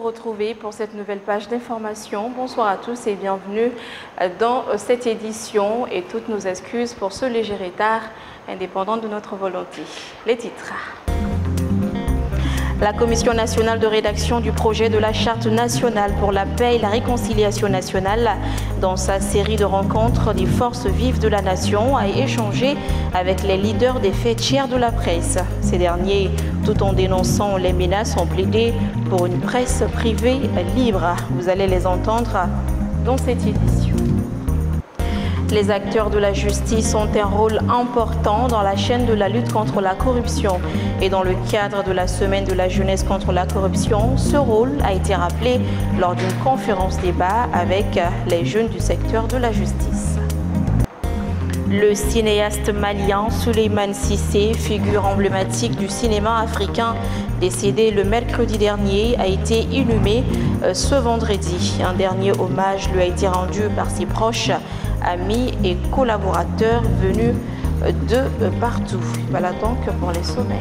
retrouver pour cette nouvelle page d'information. Bonsoir à tous et bienvenue dans cette édition et toutes nos excuses pour ce léger retard indépendant de notre volonté. Les titres. La Commission nationale de rédaction du projet de la Charte nationale pour la paix et la réconciliation nationale, dans sa série de rencontres des forces vives de la nation, a échangé avec les leaders des faits tiers de la presse. Ces derniers, tout en dénonçant les menaces, ont plaidé pour une presse privée libre. Vous allez les entendre dans cette édition. Les acteurs de la justice ont un rôle important dans la chaîne de la lutte contre la corruption. Et dans le cadre de la semaine de la jeunesse contre la corruption, ce rôle a été rappelé lors d'une conférence débat avec les jeunes du secteur de la justice. Le cinéaste malien Souleymane Cissé, figure emblématique du cinéma africain, décédé le mercredi dernier, a été inhumé ce vendredi. Un dernier hommage lui a été rendu par ses proches, amis et collaborateurs venus de partout. Voilà donc pour les sommaires.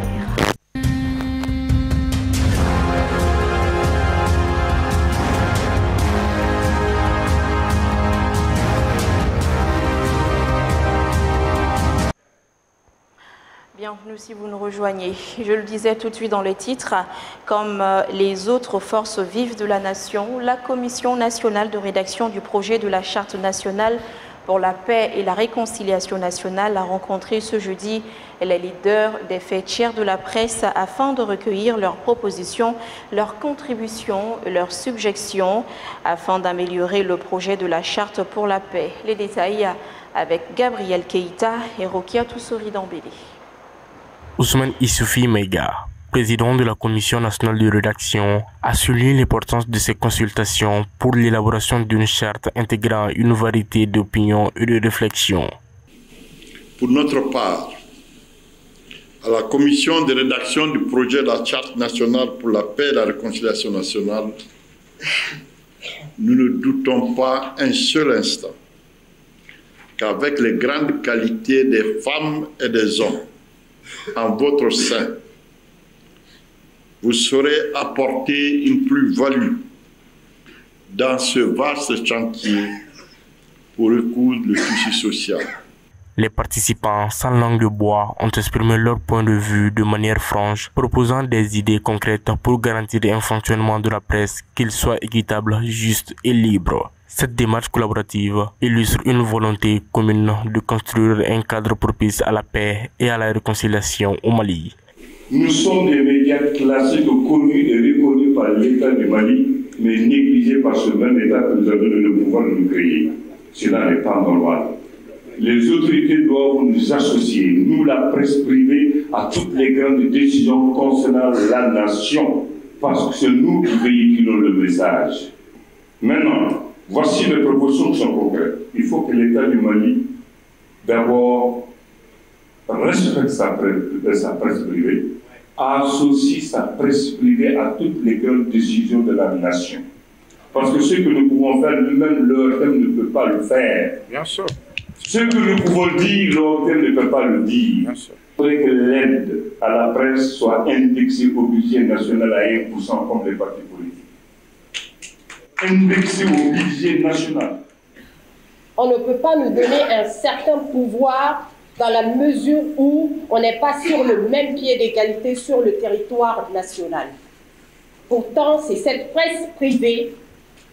Bienvenue si vous nous rejoignez. Je le disais tout de suite dans les titres, comme les autres forces vives de la nation, la Commission nationale de rédaction du projet de la Charte nationale pour la paix et la réconciliation nationale a rencontré ce jeudi les leaders des faits tiers de la presse afin de recueillir leurs propositions, leurs contributions, leurs suggestions afin d'améliorer le projet de la Charte pour la paix. Les détails avec Gabriel Keïta et Rokia Toussori Dambélé. Ousmane Issoufi Maïga, président de la Commission nationale de rédaction, a souligné l'importance de ces consultations pour l'élaboration d'une charte intégrant une variété d'opinions et de réflexions. Pour notre part, à la Commission de rédaction du projet de la Charte nationale pour la paix et la réconciliation nationale, nous ne doutons pas un seul instant qu'avec les grandes qualités des femmes et des hommes en votre sein, vous saurez apporter une plus-value dans ce vaste chantier pour recoudre le tissu social. Les participants, sans langue de bois, ont exprimé leur point de vue de manière franche, proposant des idées concrètes pour garantir un fonctionnement de la presse, qu'il soit équitable, juste et libre. Cette démarche collaborative illustre une volonté commune de construire un cadre propice à la paix et à la réconciliation au Mali. Nous sommes des médias classiques connus et reconnus par l'État du Mali, mais négligés par ce même État que nous avons donné le pouvoir de nous créer. Cela n'est pas normal. Les autorités doivent nous associer, nous la presse privée, à toutes les grandes décisions concernant la nation, parce que c'est nous qui véhiculons le message. Maintenant, voici les propositions qui sont concrètes. Il faut que l'État du Mali, d'abord, respecte sa presse privée, associe sa presse privée à toutes les grandes décisions de la nation. Parce que ce que nous pouvons faire, nous-mêmes, l'ORTM ne peut pas le faire. Bien sûr. Ce que nous pouvons dire, l'ORTM ne peut pas le dire. Bien sûr. Il faudrait que l'aide à la presse soit indexée au budget national à 1% comme les partis politiques. Indexée au budget national. On ne peut pas nous donner un certain pouvoir dans la mesure où on n'est pas sur le même pied d'égalité sur le territoire national. Pourtant, c'est cette presse privée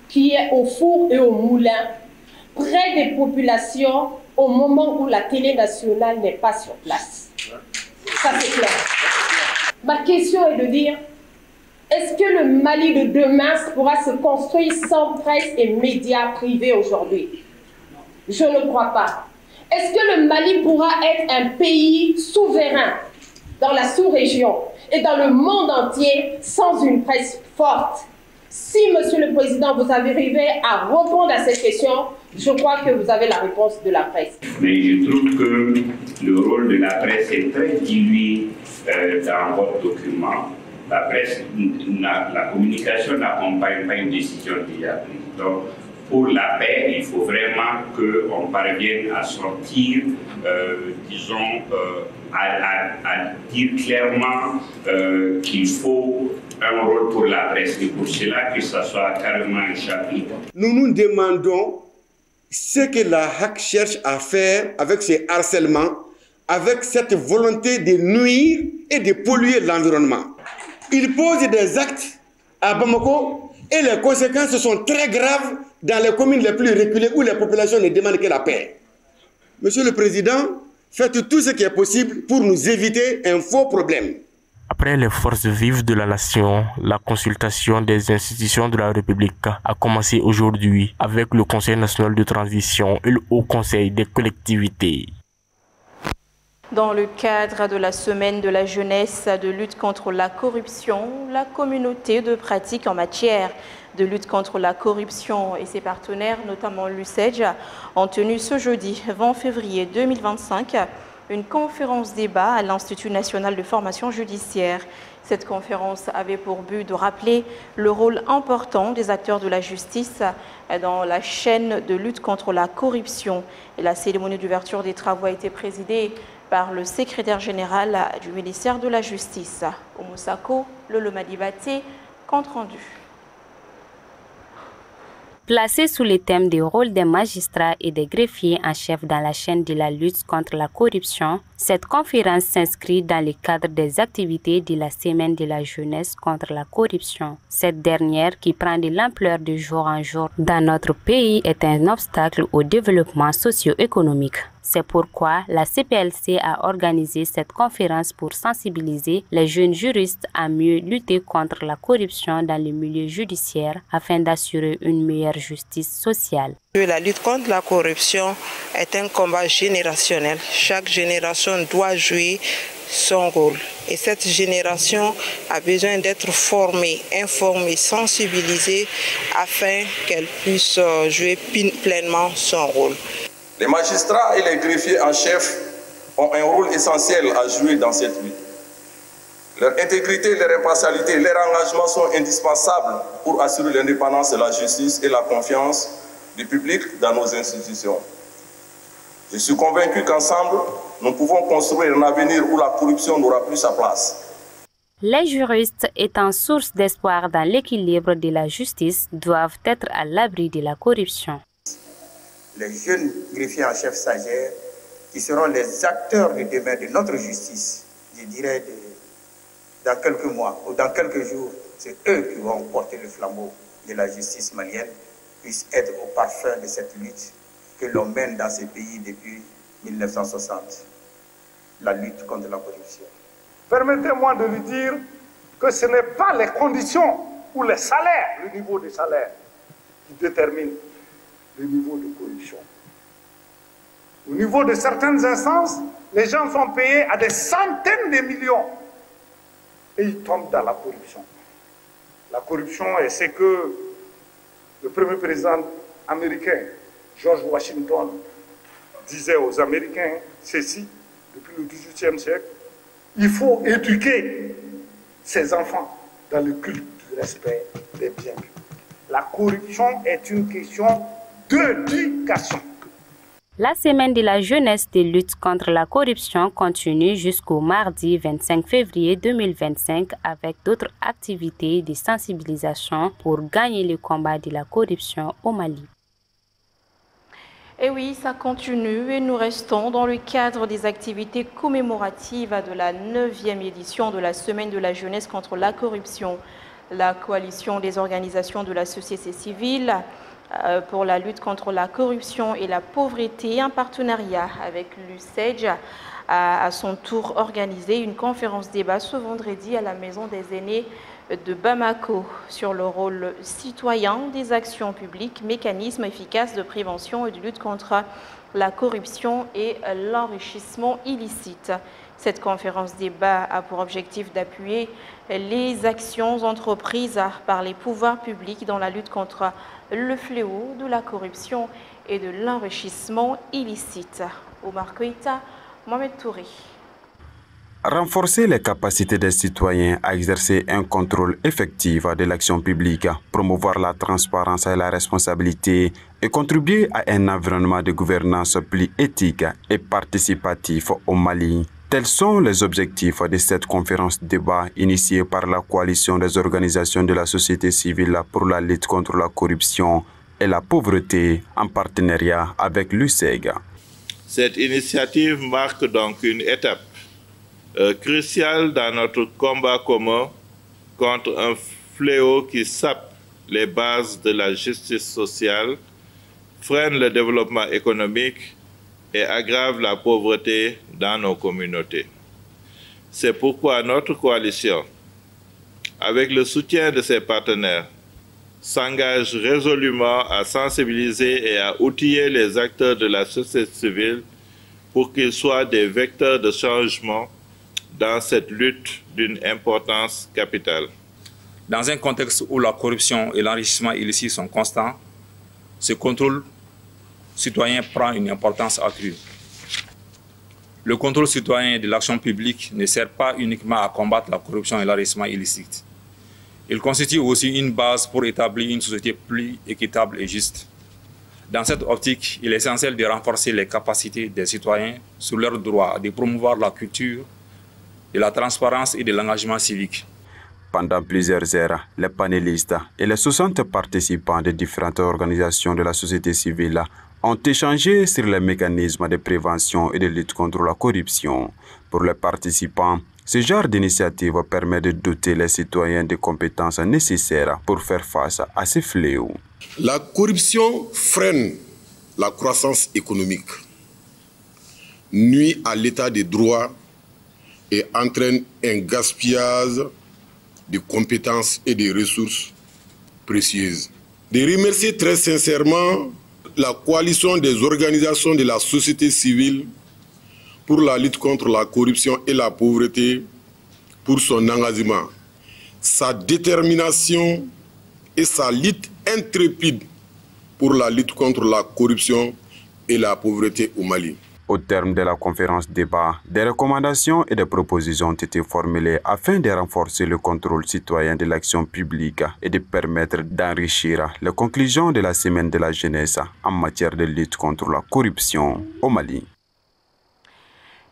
qui est au four et au moulin, près des populations, au moment où la télé nationale n'est pas sur place. Ça, c'est clair. Ma question est de dire, est-ce que le Mali de demain pourra se construire sans presse et médias privés aujourd'hui? Je ne crois pas. Est-ce que le Mali pourra être un pays souverain dans la sous-région et dans le monde entier sans une presse forte? Si, Monsieur le Président, vous arrivez à répondre à cette question, je crois que vous avez la réponse de la presse. Mais je trouve que le rôle de la presse est très dilué dans votre document. La presse, la communication n'accompagne pas une décision déjà prise. Donc, pour la paix, il faut vraiment qu'on parvienne à sortir, disons, à dire clairement qu'il faut un rôle pour la presse et pour cela que ça soit carrément un chapitre. Nous nous demandons ce que la HAC cherche à faire avec ces harcèlements, avec cette volonté de nuire et de polluer l'environnement. Il pose des actes à Bamako et les conséquences sont très graves dans les communes les plus reculées où les populations ne demandent que la paix. Monsieur le Président, faites tout ce qui est possible pour nous éviter un faux problème. Après les forces vives de la nation, la consultation des institutions de la République a commencé aujourd'hui avec le Conseil national de transition et le Haut Conseil des collectivités. Dans le cadre de la semaine de la jeunesse de lutte contre la corruption, la communauté de pratique en matière de lutte contre la corruption et ses partenaires, notamment l'UCEJ, ont tenu ce jeudi 20 février 2025 une conférence débat à l'Institut national de formation judiciaire. Cette conférence avait pour but de rappeler le rôle important des acteurs de la justice dans la chaîne de lutte contre la corruption. Et la cérémonie d'ouverture des travaux a été présidée par le secrétaire général du ministère de la Justice. Omosako, Lolomadibate, compte rendu. Placé sous le thème du rôle des magistrats et des greffiers en chef dans la chaîne de la lutte contre la corruption, cette conférence s'inscrit dans le cadre des activités de la Semaine de la jeunesse contre la corruption. Cette dernière, qui prend de l'ampleur de jour en jour dans notre pays, est un obstacle au développement socio-économique. C'est pourquoi la CPLC a organisé cette conférence pour sensibiliser les jeunes juristes à mieux lutter contre la corruption dans le milieu judiciaire afin d'assurer une meilleure justice sociale. La lutte contre la corruption est un combat générationnel. Chaque génération doit jouer son rôle. Et cette génération a besoin d'être formée, informée, sensibilisée afin qu'elle puisse jouer pleinement son rôle. Les magistrats et les greffiers en chef ont un rôle essentiel à jouer dans cette lutte. Leur intégrité, leur impartialité, leur engagement sont indispensables pour assurer l'indépendance de la justice et la confiance du public dans nos institutions. Je suis convaincu qu'ensemble, nous pouvons construire un avenir où la corruption n'aura plus sa place. Les juristes, étant source d'espoir dans l'équilibre de la justice, doivent être à l'abri de la corruption. Les jeunes greffiers en chef stagiaires, qui seront les acteurs de demain de notre justice, je dirais dans quelques mois ou dans quelques jours, c'est eux qui vont porter le flambeau de la justice malienne, puissent être au parfum de cette lutte que l'on mène dans ces pays depuis 1960, la lutte contre la corruption. Permettez-moi de lui dire que ce n'est pas les conditions ou les salaires, le niveau des salaires, qui déterminent le niveau de corruption. Au niveau de certaines instances, les gens sont payés à des centaines de millions et ils tombent dans la corruption. La corruption, c'est que le premier président américain, George Washington, disait aux Américains ceci depuis le XVIIIe siècle: il faut éduquer ses enfants dans le culte du respect des biens publics. La corruption est une question d'éducation. La semaine de la jeunesse de lutte contre la corruption continue jusqu'au mardi 25 février 2025 avec d'autres activités de sensibilisation pour gagner le combat de la corruption au Mali. Et oui, ça continue et nous restons dans le cadre des activités commémoratives de la 9e édition de la semaine de la jeunesse contre la corruption. La coalition des organisations de la société civile pour la lutte contre la corruption et la pauvreté, en partenariat avec l'UCEJ, a à son tour organisé une conférence débat ce vendredi à la Maison des aînés de Bamako sur le rôle citoyen des actions publiques, mécanismes efficaces de prévention et de lutte contre la corruption et l'enrichissement illicite. Cette conférence débat a pour objectif d'appuyer les actions entreprises par les pouvoirs publics dans la lutte contre le fléau de la corruption et de l'enrichissement illicite. Omar Koïta, Mohamed Touré. Renforcer les capacités des citoyens à exercer un contrôle effectif de l'action publique, promouvoir la transparence et la responsabilité et contribuer à un environnement de gouvernance plus éthique et participatif au Mali. Tels sont les objectifs de cette conférence débat initiée par la coalition des organisations de la société civile pour la lutte contre la corruption et la pauvreté en partenariat avec l'USEG. Cette initiative marque donc une étape cruciale dans notre combat commun contre un fléau qui sape les bases de la justice sociale, freine le développement économique et aggrave la pauvreté dans nos communautés. C'est pourquoi notre coalition, avec le soutien de ses partenaires, s'engage résolument à sensibiliser et à outiller les acteurs de la société civile pour qu'ils soient des vecteurs de changement dans cette lutte d'une importance capitale. Dans un contexte où la corruption et l'enrichissement illicite sont constants, ce contrôle citoyen prend une importance accrue. Le contrôle citoyen de l'action publique ne sert pas uniquement à combattre la corruption et l'enrichissement illicite. Il constitue aussi une base pour établir une société plus équitable et juste. Dans cette optique, il est essentiel de renforcer les capacités des citoyens sur leurs droits, de promouvoir la culture, de la transparence et de l'engagement civique. Pendant plusieurs heures, les panélistes et les 60 participants de différentes organisations de la société civile ont échangé sur les mécanismes de prévention et de lutte contre la corruption. Pour les participants, ce genre d'initiative permet de doter les citoyens des compétences nécessaires pour faire face à ces fléaux. La corruption freine la croissance économique, nuit à l'état de droit et entraîne un gaspillage de compétences et de ressources précieuses. De remercier très sincèrement la coalition des organisations de la société civile pour la lutte contre la corruption et la pauvreté, pour son engagement, sa détermination et sa lutte intrépide pour la lutte contre la corruption et la pauvreté au Mali. Au terme de la conférence débat, des recommandations et des propositions ont été formulées afin de renforcer le contrôle citoyen de l'action publique et de permettre d'enrichir les conclusions de la semaine de la jeunesse en matière de lutte contre la corruption au Mali.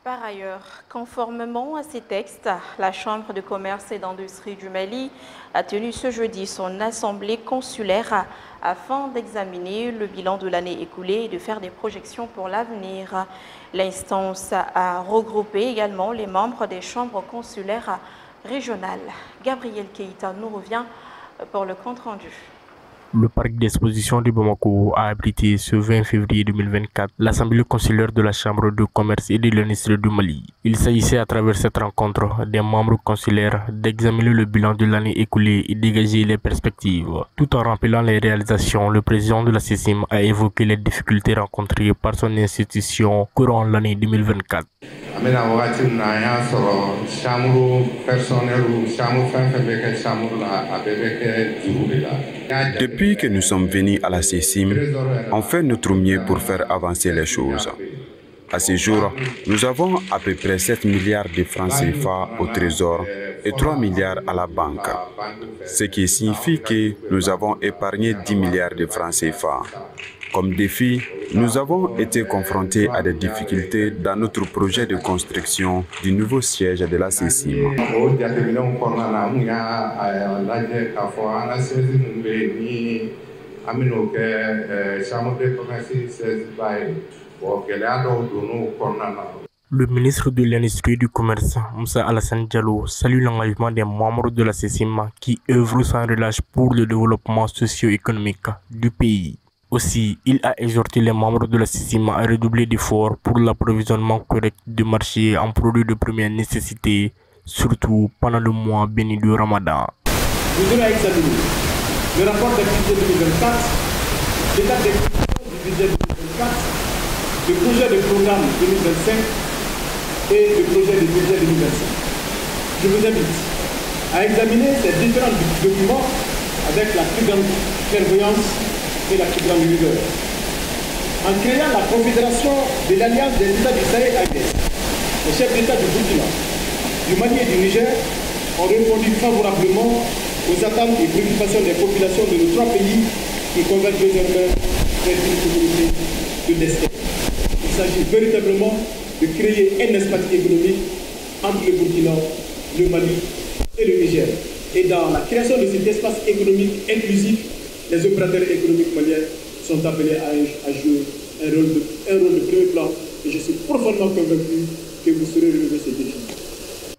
Par ailleurs, conformément à ces textes, la Chambre de commerce et d'industrie du Mali a tenu ce jeudi son assemblée consulaire afin d'examiner le bilan de l'année écoulée et de faire des projections pour l'avenir. L'instance a regroupé également les membres des chambres consulaires régionales. Gabriel Keïta nous revient pour le compte-rendu. Le parc d'exposition de Bamako a abrité ce 20 février 2024 l'Assemblée consulaire de la Chambre de commerce et de l'industrie du Mali. Il s'agissait à travers cette rencontre des membres consulaires d'examiner le bilan de l'année écoulée et dégager les perspectives. Tout en rappelant les réalisations, le président de la CECIM a évoqué les difficultés rencontrées par son institution courant l'année 2024. Depuis que nous sommes venus à la CECIM, on fait notre mieux pour faire avancer les choses. À ce jour, nous avons à peu près 7 milliards de francs CFA au trésor et 3 milliards à la banque, ce qui signifie que nous avons épargné 10 milliards de francs CFA. Comme défi, nous avons été confrontés à des difficultés dans notre projet de construction du nouveau siège de la CECIM. Le ministre de l'Industrie et du Commerce, Moussa Alassane Diallo, salue l'engagement des membres de la CECIM qui œuvrent sans relâche pour le développement socio-économique du pays. Aussi, il a exhorté les membres de la CECIM à redoubler d'efforts pour l'approvisionnement correct du marché en produits de première nécessité, surtout pendant le mois béni du Ramadan. Nous allons examiner le rapport d'activité 2024, l'état d'exécution du budget 2024, le projet de programme 2025 et le projet de budget 2025. Je vous invite à examiner ces différents documents avec la plus grande clairvoyance et la plus grande rigueur. En créant la Confédération de l'Alliance des États du Sahel AES, les chefs d'État du Burkina, du Mali et du Niger ont répondu favorablement aux attentes et préoccupations des populations de nos trois pays qui convergent désormais vers une communauté de destin. Il s'agit véritablement de créer un espace économique entre le Burkina, le Mali et le Niger. Et dans la création de cet espace économique inclusif, les opérateurs économiques maliens sont appelés à jouer un rôle de premier plan. Et je suis profondément convaincu que vous saurez relever ces défis.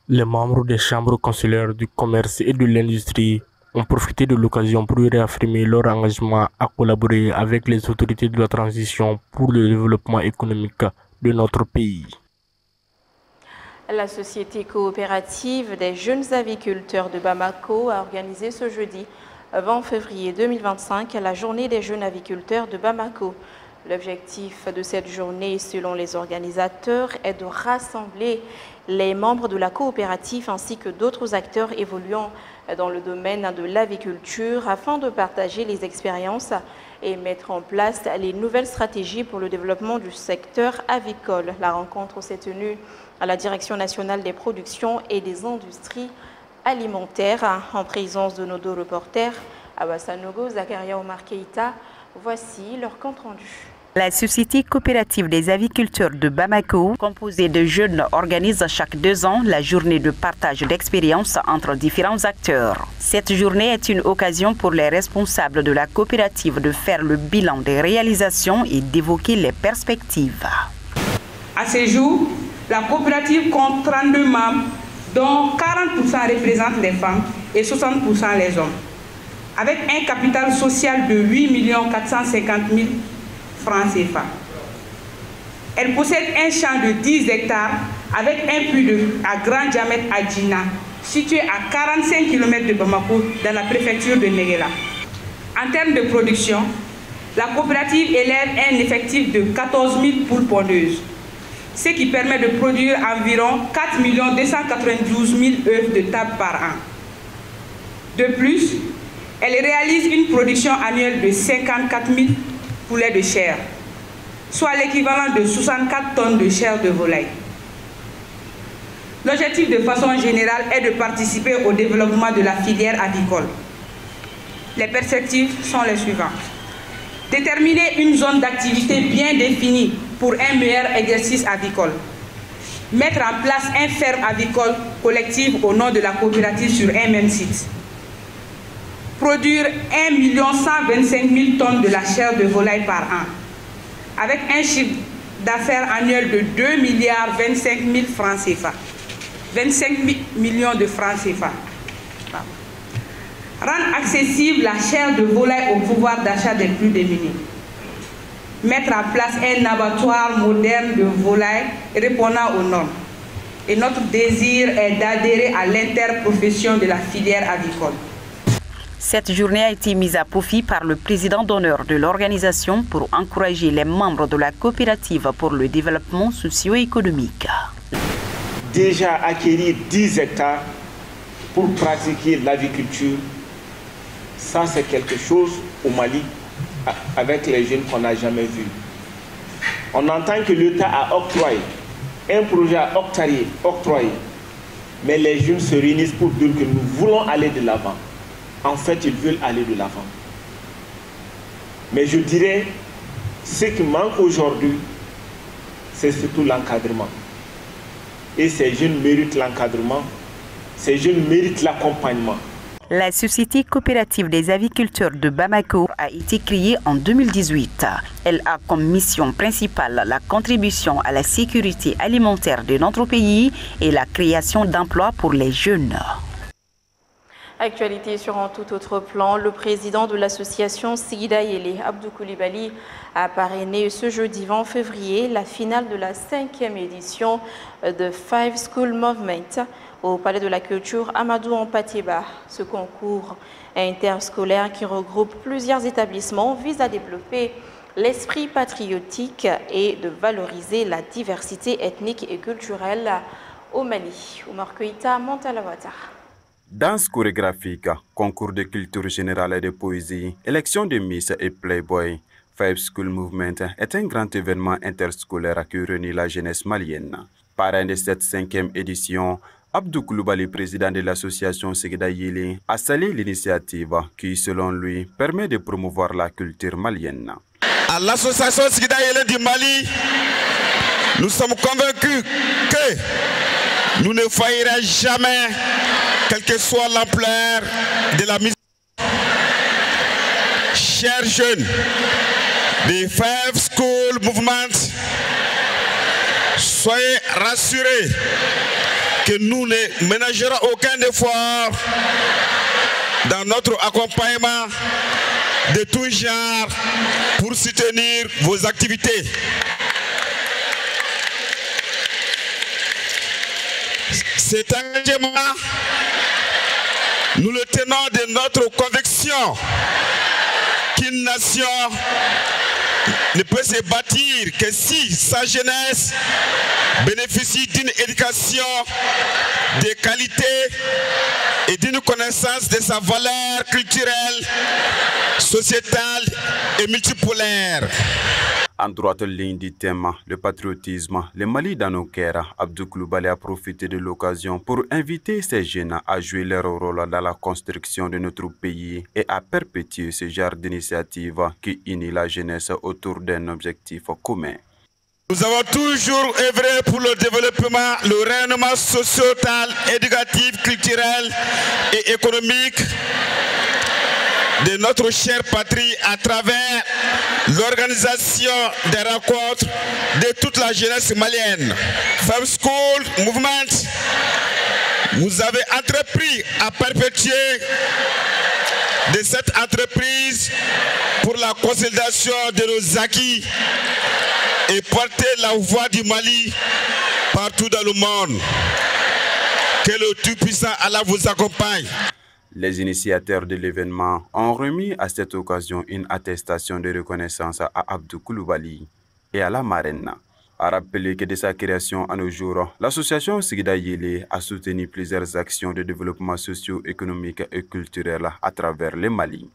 Les membres des chambres consulaires du commerce et de l'industrie ont profité de l'occasion pour réaffirmer leur engagement à collaborer avec les autorités de la transition pour le développement économique de notre pays. La société coopérative des jeunes aviculteurs de Bamako a organisé ce jeudi 20 février 2025 la journée des jeunes aviculteurs de Bamako. L'objectif de cette journée, selon les organisateurs, est de rassembler les membres de la coopérative ainsi que d'autres acteurs évoluant dans le domaine de l'aviculture afin de partager les expériences et mettre en place les nouvelles stratégies pour le développement du secteur avicole. La rencontre s'est tenue à la Direction nationale des productions et des industries alimentaires en présence de nos deux reporters, Abassanogo, Zakaria Omar Keïta. Voici leur compte rendu. La société coopérative des aviculteurs de Bamako, composée de jeunes, organise chaque 2 ans la journée de partage d'expériences entre différents acteurs. Cette journée est une occasion pour les responsables de la coopérative de faire le bilan des réalisations et d'évoquer les perspectives. À ce jour, la coopérative compte 32 membres, dont 40% représentent les femmes et 60% les hommes, avec un capital social de 8 450 000 francs CFA. Elle possède un champ de 10 hectares avec un puits à grand diamètre à Djina, situé à 45 km de Bamako, dans la préfecture de Néguéla. En termes de production, la coopérative élève un effectif de 14 000 poules pondeuses, ce qui permet de produire environ 4 292 000 œufs de table par an. De plus, elle réalise une production annuelle de 54 000 poulets de chair, soit l'équivalent de 64 tonnes de chair de volaille. L'objectif de façon générale est de participer au développement de la filière avicole. Les perspectives sont les suivantes. Déterminer une zone d'activité bien définie pour un meilleur exercice avicole. Mettre en place un ferme avicole collectif au nom de la coopérative sur un même site. Produire 1 125 000 tonnes de la chair de volaille par an, avec un chiffre d'affaires annuel de 2 25 000 francs CFA. 25 millions de francs CFA. Rendre accessible la chair de volaille au pouvoir d'achat des plus démunis. Mettre en place un abattoir moderne de volaille répondant aux normes. Et notre désir est d'adhérer à l'interprofession de la filière avicole. Cette journée a été mise à profit par le président d'honneur de l'organisation pour encourager les membres de la coopérative pour le développement socio-économique. Déjà acquérir 10 hectares pour pratiquer l'aviculture, ça c'est quelque chose au Mali avec les jeunes qu'on n'a jamais vu. On entend que l'État a octroyé, un projet a octroyé, mais les jeunes se réunissent pour dire que nous voulons aller de l'avant. En fait, ils veulent aller de l'avant. Mais je dirais, ce qui manque aujourd'hui, c'est surtout l'encadrement. Et ces jeunes méritent l'encadrement, ces jeunes méritent l'accompagnement. La société coopérative des aviculteurs de Bamako a été créée en 2018. Elle a comme mission principale la contribution à la sécurité alimentaire de notre pays et la création d'emplois pour les jeunes. Actualité sur un tout autre plan, le président de l'association Sigida Yele, Abdou Koulibaly, a parrainé ce jeudi 20 février la finale de la 5e édition de Five School Movement au Palais de la Culture Amadou Ampateba. Ce concours interscolaire qui regroupe plusieurs établissements vise à développer l'esprit patriotique et de valoriser la diversité ethnique et culturelle au Mali. Omar Keïta, Montalavata. Danse chorégraphique, concours de culture générale et de poésie, élection de Miss et Playboy, Five School Movement est un grand événement interscolaire qui réunit la jeunesse malienne. Parrain de cette 5e édition, Abdou Koulibaly, président de l'association Sigida Yele, a salué l'initiative qui, selon lui, permet de promouvoir la culture malienne. À l'association Sigida Yele du Mali, Nous sommes convaincus que nous ne faillirons jamais, quelle que soit l'ampleur de la mission. Chers jeunes des Five School Movement, soyez rassurés que nous ne ménagerons aucun effort dans notre accompagnement de tout genre pour soutenir vos activités. Cet engagement, nous le tenons de notre conviction qu'une nation ne peut se bâtir que si sa jeunesse bénéficie d'une éducation de qualité et d'une connaissance de sa valeur culturelle, sociétale et multipolaire. En droite ligne du thème, le patriotisme, le Mali dans nos cœurs, Abdou Coulibaly a profité de l'occasion pour inviter ces jeunes à jouer leur rôle dans la construction de notre pays et à perpétuer ce genre d'initiative qui unit la jeunesse autour d'un objectif commun. Nous avons toujours œuvré pour le développement, le rayonnement social, éducatif, culturel et économique de notre chère patrie à travers l'organisation des rencontres de toute la jeunesse malienne. Five School Movement, vous avez entrepris à perpétuer de cette entreprise pour la consolidation de nos acquis et porter la voix du Mali partout dans le monde. Que le Tout-Puissant Allah vous accompagne. Les initiateurs de l'événement ont remis à cette occasion une attestation de reconnaissance à Abdou Coulibaly et à la marraine. A rappelé que de sa création à nos jours, l'association Sigida Yélé a soutenu plusieurs actions de développement socio-économique et culturel à travers le Mali.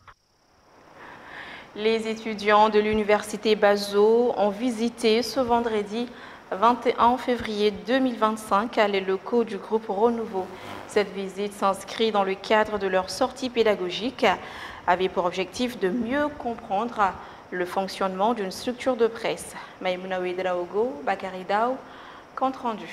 Les étudiants de l'université Bazo ont visité ce vendredi 21 février 2025 les locaux du groupe Renouveau. Cette visite s'inscrit dans le cadre de leur sortie pédagogique, avait pour objectif de mieux comprendre le fonctionnement d'une structure de presse. Maïmouna Ouedraogo, Bakary Dao, compte rendu.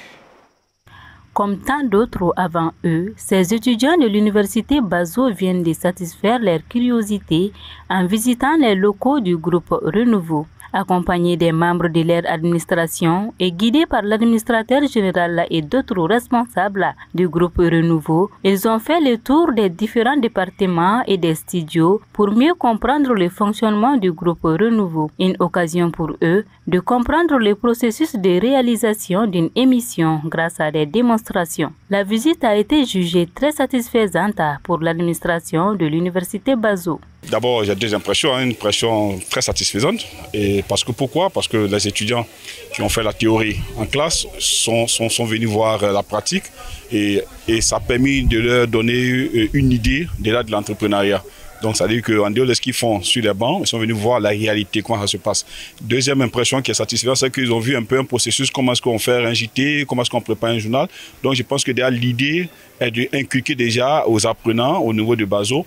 Comme tant d'autres avant eux, ces étudiants de l'université Bazo viennent de satisfaire leur curiosité en visitant les locaux du groupe Renouveau. Accompagnés des membres de leur administration et guidés par l'administrateur général et d'autres responsables du groupe Renouveau, ils ont fait le tour des différents départements et des studios pour mieux comprendre le fonctionnement du groupe Renouveau. Une occasion pour eux de comprendre le processus de réalisation d'une émission grâce à des démonstrations. La visite a été jugée très satisfaisante pour l'administration de l'université Bazo. D'abord, j'ai deux impressions, une impression très satisfaisante. Et pourquoi? Parce que les étudiants qui ont fait la théorie en classe sont venus voir la pratique et ça a permis de leur donner une idée de l'entrepreneuriat. Donc, ça veut dire qu'en dehors de ce qu'ils font sur les bancs, ils sont venus voir la réalité, comment ça se passe. Deuxième impression qui est satisfaisante, c'est qu'ils ont vu un peu un processus, comment est-ce qu'on fait un JT, comment est-ce qu'on prépare un journal. Donc, je pense que déjà l'idée est d'inculquer déjà aux apprenants au niveau de Bazo,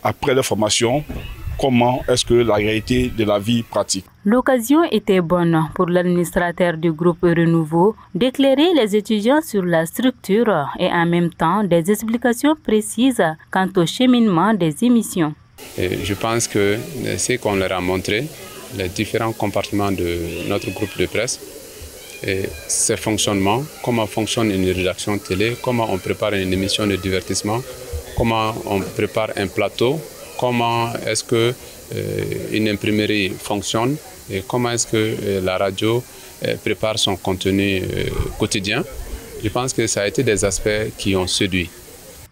après leur formation, comment est-ce que la réalité de la vie pratique. L'occasion était bonne pour l'administrateur du groupe Renouveau d'éclairer les étudiants sur la structure et en même temps des explications précises quant au cheminement des émissions. Et je pense que ce qu'on leur a montré, les différents compartiments de notre groupe de presse, et ses fonctionnements, comment fonctionne une rédaction télé, comment on prépare une émission de divertissement, comment on prépare un plateau, comment est-ce qu'une imprimerie fonctionne et comment est-ce que la radio prépare son contenu quotidien. Je pense que ça a été des aspects qui ont séduit.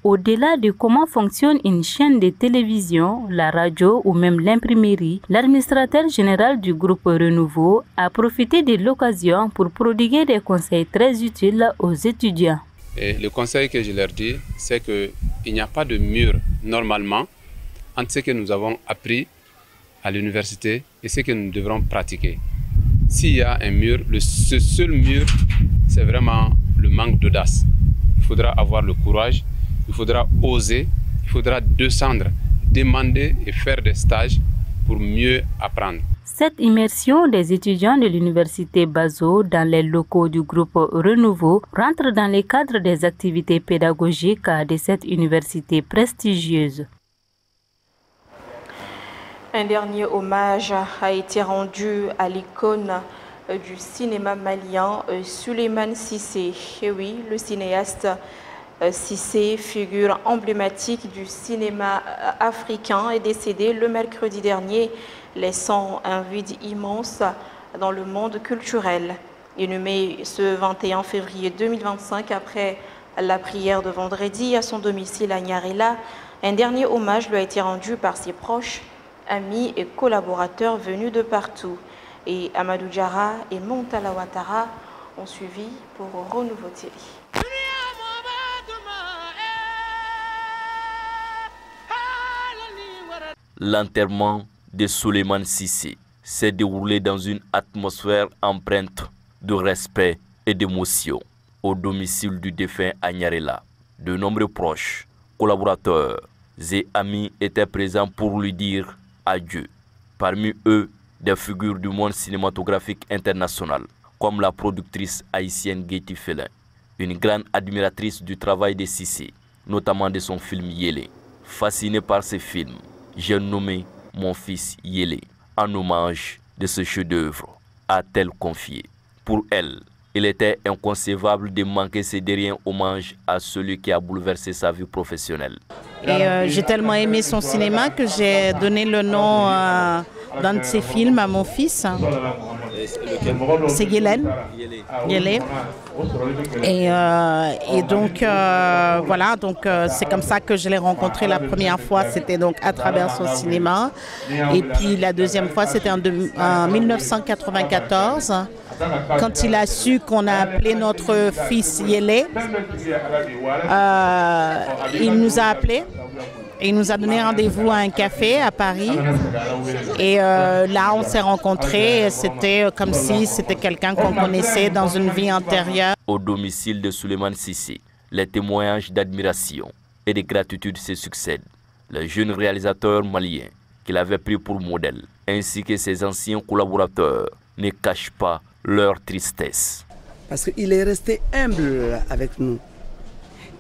Au-delà de comment fonctionne une chaîne de télévision, la radio ou même l'imprimerie, l'administrateur général du groupe Renouveau a profité de l'occasion pour prodiguer des conseils très utiles aux étudiants. Et le conseil que je leur dis, c'est qu'il n'y a pas de mur normalement entre ce que nous avons appris à l'université et ce que nous devrons pratiquer. S'il y a un mur, ce seul mur, c'est vraiment le manque d'audace. Il faudra avoir le courage, il faudra oser, il faudra descendre, demander et faire des stages pour mieux apprendre. Cette immersion des étudiants de l'université Bazo dans les locaux du groupe Renouveau rentre dans le cadre des activités pédagogiques de cette université prestigieuse. Un dernier hommage a été rendu à l'icône du cinéma malien, Souleymane Cissé. Et oui, le cinéaste Cissé, figure emblématique du cinéma africain, est décédé le mercredi dernier, laissant un vide immense dans le monde culturel. Inhumé ce 21 février 2025 après la prière de vendredi à son domicile à Nyarela, un dernier hommage lui a été rendu par ses proches, amis et collaborateurs venus de partout. Et Amadou Diarra et Montala Ouattara ont suivi pour Renouveau TV. L'enterrement de Souleymane Cissé s'est déroulé dans une atmosphère empreinte de respect et d'émotion au domicile du défunt à Nyarela. De nombreux proches, collaborateurs et amis étaient présents pour lui dire adieu. Parmi eux, des figures du monde cinématographique international, comme la productrice haïtienne Getty Felin, une grande admiratrice du travail de Cissé, notamment de son film Yélé. Fascinée par ce film, j'ai nommé mon fils Yélé, en hommage de ce chef-d'œuvre, a-t-elle confié. Pour elle, il était inconcevable de manquer ce dernier hommage à celui qui a bouleversé sa vie professionnelle. Et j'ai tellement aimé son cinéma que j'ai donné le nom d'un de ses films à mon fils. C'est Yélé. Et donc voilà, donc c'est comme ça que je l'ai rencontré la première fois, c'était donc à travers son cinéma. Et puis la deuxième fois, c'était en 1994. Quand il a su qu'on a appelé notre fils Yélé, il nous a appelés et il nous a donné rendez-vous à un café à Paris. Et là, on s'est rencontrés. C'était comme si c'était quelqu'un qu'on connaissait dans une vie antérieure. Au domicile de Souleymane Cissé, les témoignages d'admiration et de gratitude se succèdent. Le jeune réalisateur malien qu'il avait pris pour modèle, ainsi que ses anciens collaborateurs, ne cachent pas leur tristesse. Parce qu'il est resté humble avec nous.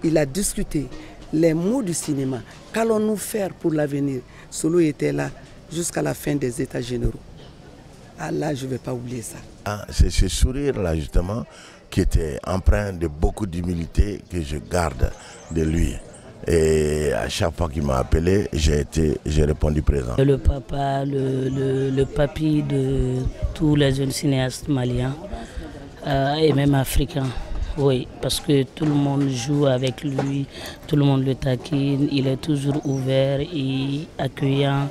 Il a discuté les mots du cinéma. Qu'allons-nous faire pour l'avenir? Solo était là jusqu'à la fin des États généraux. Ah là, je ne vais pas oublier ça. C'est ce sourire-là, justement, qui était empreint de beaucoup d'humilité que je garde de lui. Et à chaque fois qu'il m'a appelé, j'ai répondu présent. Le papa, le papy de tous les jeunes cinéastes maliens et même africains. Oui, parce que tout le monde joue avec lui, tout le monde le taquine, il est toujours ouvert et accueillant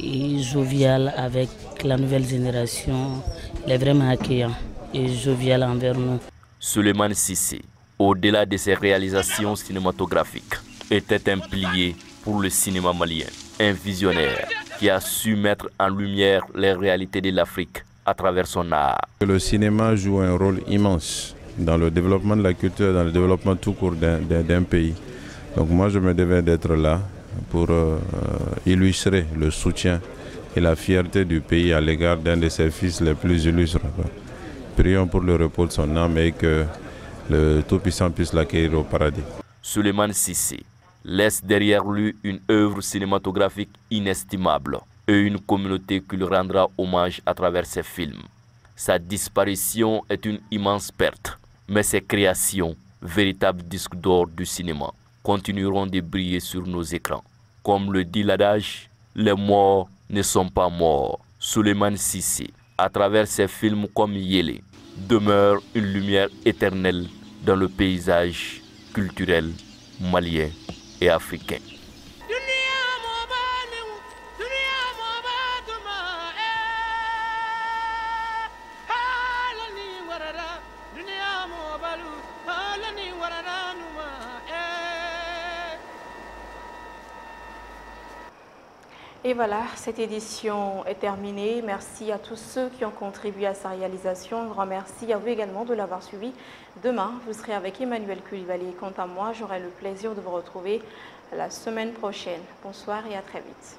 et jovial avec la nouvelle génération. Il est vraiment accueillant et jovial envers nous. Souleymane Cissé, au-delà de ses réalisations cinématographiques, était un pilier pour le cinéma malien, un visionnaire qui a su mettre en lumière les réalités de l'Afrique à travers son art. Le cinéma joue un rôle immense dans le développement de la culture, dans le développement tout court d'un pays. Donc moi je me devais d'être là pour illustrer le soutien et la fierté du pays à l'égard d'un de ses fils les plus illustres. Prions pour le repos de son âme et que le Tout-Puissant puisse l'accueillir au paradis. Souleymane Cissé laisse derrière lui une œuvre cinématographique inestimable et une communauté qui lui rendra hommage à travers ses films. Sa disparition est une immense perte, mais ses créations, véritables disques d'or du cinéma, continueront de briller sur nos écrans. Comme le dit l'adage, les morts ne sont pas morts. Souleymane Cissé, à travers ses films comme Yélé, demeure une lumière éternelle dans le paysage culturel malien et africain. Et voilà, cette édition est terminée. Merci à tous ceux qui ont contribué à sa réalisation. Un grand merci à vous également de l'avoir suivi. Demain, vous serez avec Emmanuel Koulibaly. Quant à moi, j'aurai le plaisir de vous retrouver la semaine prochaine. Bonsoir et à très vite.